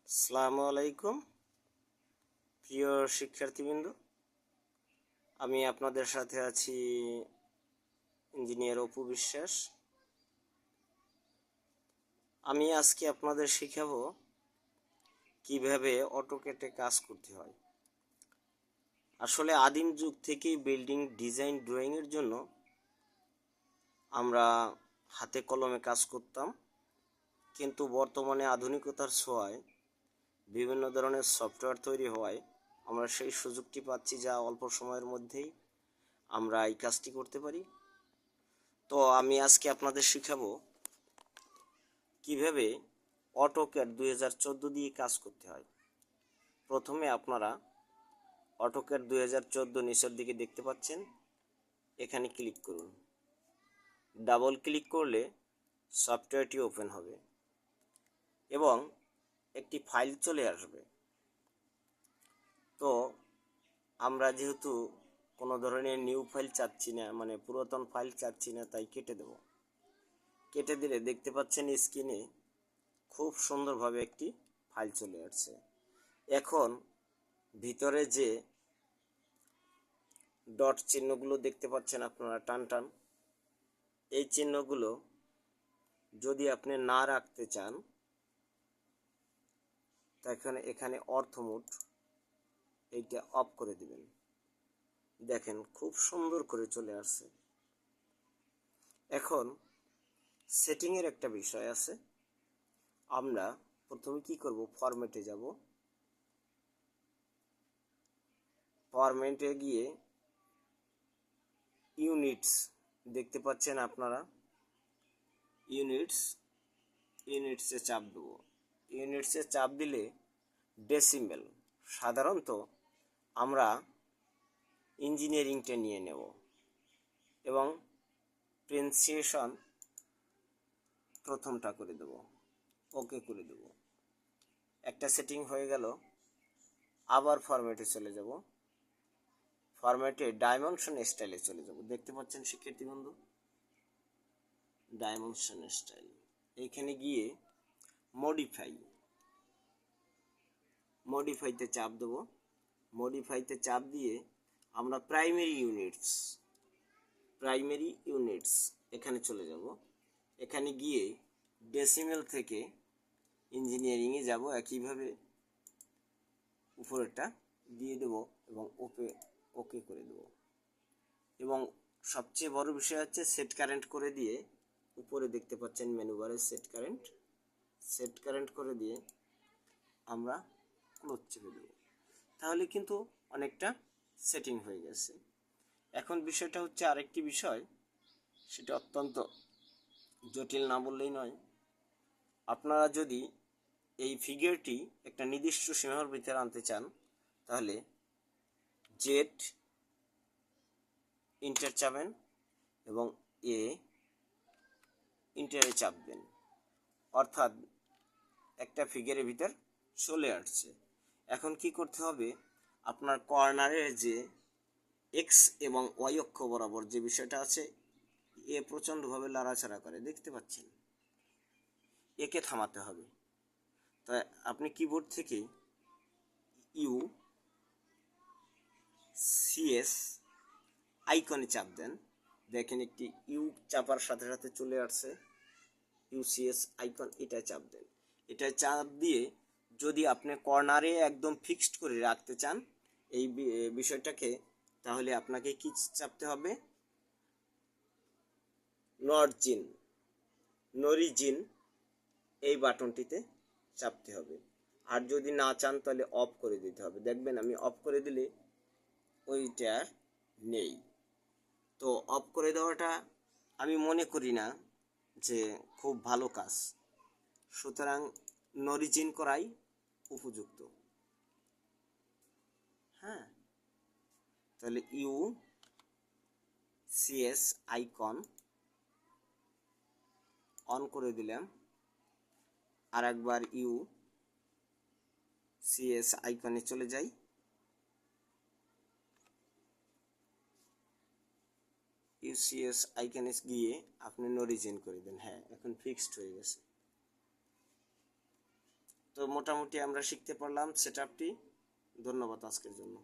আসসালামু আলাইকুম প্রিয় শিক্ষার্থীবৃন্দ, আমি আপনাদের সাথে আছি ইঞ্জিনিয়ার অপু বিশ্বাস। আমি আজকে আপনাদের শেখাবো কিভাবে অটোক্যাডে কাজ করতে হয়। আসলে আদিম যুগ থেকেই বিল্ডিং ডিজাইন ড্রয়িংয়ের জন্য আমরা হাতে কলমে কাজ করতাম, কিন্তু বর্তমানে আধুনিকতার ছোঁয়ায় বিভিন্ন ধরনের সফটওয়্যার তৈরি হওয়ায় আমরা সেই সুযোগটি পাচ্ছি, যা অল্প সময়ের মধ্যেই আমরা এই কাজটি করতে পারি। তো আমি আজকে আপনাদের শেখাবো কিভাবে অটোক্যাড 2014 দিয়ে কাজ করতে হয়। প্রথমে আপনারা অটোক্যাড 2014 নিচের দিকে দেখতে পাচ্ছেন, এখানে ক্লিক করুন। ডাবল ক্লিক করলে সফটওয়্যারটি ওপেন হবে এবং একটি ফাইল চলে আসবে। তো আমরা যেহেতু কোনো ধরনের নিউ ফাইল চাচ্ছি না, মানে পুরাতন ফাইল চাচ্ছি না, তাই কেটে দেব। কেটে দিলে দেখতে পাচ্ছেন স্ক্রিনে খুব সুন্দরভাবে একটি ফাইল চলে আসছে। এখন ভিতরে যে ডট চিহ্নগুলো দেখতে পাচ্ছেন আপনারা টান টান, এই চিহ্নগুলো যদি আপনি না রাখতে চান, তখন এখানে অর্থমোড এইটা অফ করে দিবেন। দেখেন খুব সুন্দর করে চলে আসছে। এখন সেটিংয়ের একটা বিষয় আছে, আমরা প্রথমে কি করব, ফরম্যাটে যাব। ফরম্যাটে গিয়ে ইউনিটস দেখতে পাচ্ছেন আপনারা, ইউনিটসে চাপ দেবো। ইউনিটসে চাপ দিলে ডেসিমেল, সাধারণত আমরা ইঞ্জিনিয়ারিংটা নিয়ে নেব এবং প্রেনসিয়েশন প্রথমটা করে দেব, ওকে করে দেব। একটা সেটিং হয়ে গেল। আবার ফরম্যাটে চলে যাব, ফরম্যাটে ডাইমেনশন স্টাইলে চলে যাব। দেখতে পাচ্ছেন শিক্ষার্থী বন্ধু, ডাইমেনশন স্টাইল, এইখানে গিয়ে মডিফাইতে চাপ দেব। মডিফাইতে চাপ দিয়ে আমরা প্রাইমারি ইউনিটস এখানে চলে যাব। এখানে গিয়ে ডেসিমেল থেকে ইঞ্জিনিয়ারিংয়ে যাব, একইভাবে উপরেরটা দিয়ে দেব এবং ওকে করে দেব। এবং সবচেয়ে বড় বিষয় হচ্ছে সেট কারেন্ট করে দিয়ে, উপরে দেখতে পাচ্ছেন মেনু বারে সেট কারেন্ট করে দিয়ে আমরা ক্লোজ চেপে দেব। তাহলে কিন্তু অনেকটা সেটিং হয়ে গেছে। এখন বিষয়টা হচ্ছে আরেকটি বিষয়, সেটা অত্যন্ত জটিল না বললেই নয়। আপনারা যদি এই ফিগারটি একটা নির্দিষ্ট সীমার ভিতরে আনতে চান, তাহলে জেড ইন্টার চাপেন এবং ইন্টারে চাপবেন, অর্থাৎ একটা ফিগারের ভিতর চলে আসছে। এখন কি করতে হবে, আপনার কর্নারের যে এক্স এবং ওয়াই অক্ষ বরাবর যে বিষয়টা আছে, প্রচণ্ডভাবে লড়াচড়া করে, দেখতে পাচ্ছেন, একে থামাতে হবে। তাই আপনি কিবোর্ড থেকে সিএস আইকনে চাপ দেন। দেখেন একটি ইউ চাপার সাথে সাথে চলে আসছে ইউসিএস আইকন, এটা চাপ দেন। এটা চাপ দিয়ে যদি আপনি কর্নারে একদম ফিক্সড করে রাখতে চান এই বিষয়টাকে, তাহলে আপনাকে কি চাপতে হবে, নরিজিন এই বাটনটিতে চাপতে হবে। আর যদি না চান তাহলে অফ করে দিতে হবে। দেখবেন আমি অফ করে দিলে ওইটা নেই। তো অফ করে দেওয়াটা আমি মনে করি না যে খুব ভালো কাজ, সুতরাং নরিজিন করাই উপযুক্ত। হ্যাঁ, তাহলে সিএস আইকন অন করে দিলাম। আর একবার সিএস আইকনে চলে যাই। ইউসিএস আইকনে গিয়ে আপনি নরিজিন করে দেন। হ্যাঁ, এখন ফিক্সড হয়ে গেছে। তো তো মোটামুটি আমরা শিখতে পারলাম সেটআপটি। ধন্যবাদ আজকের জন্য।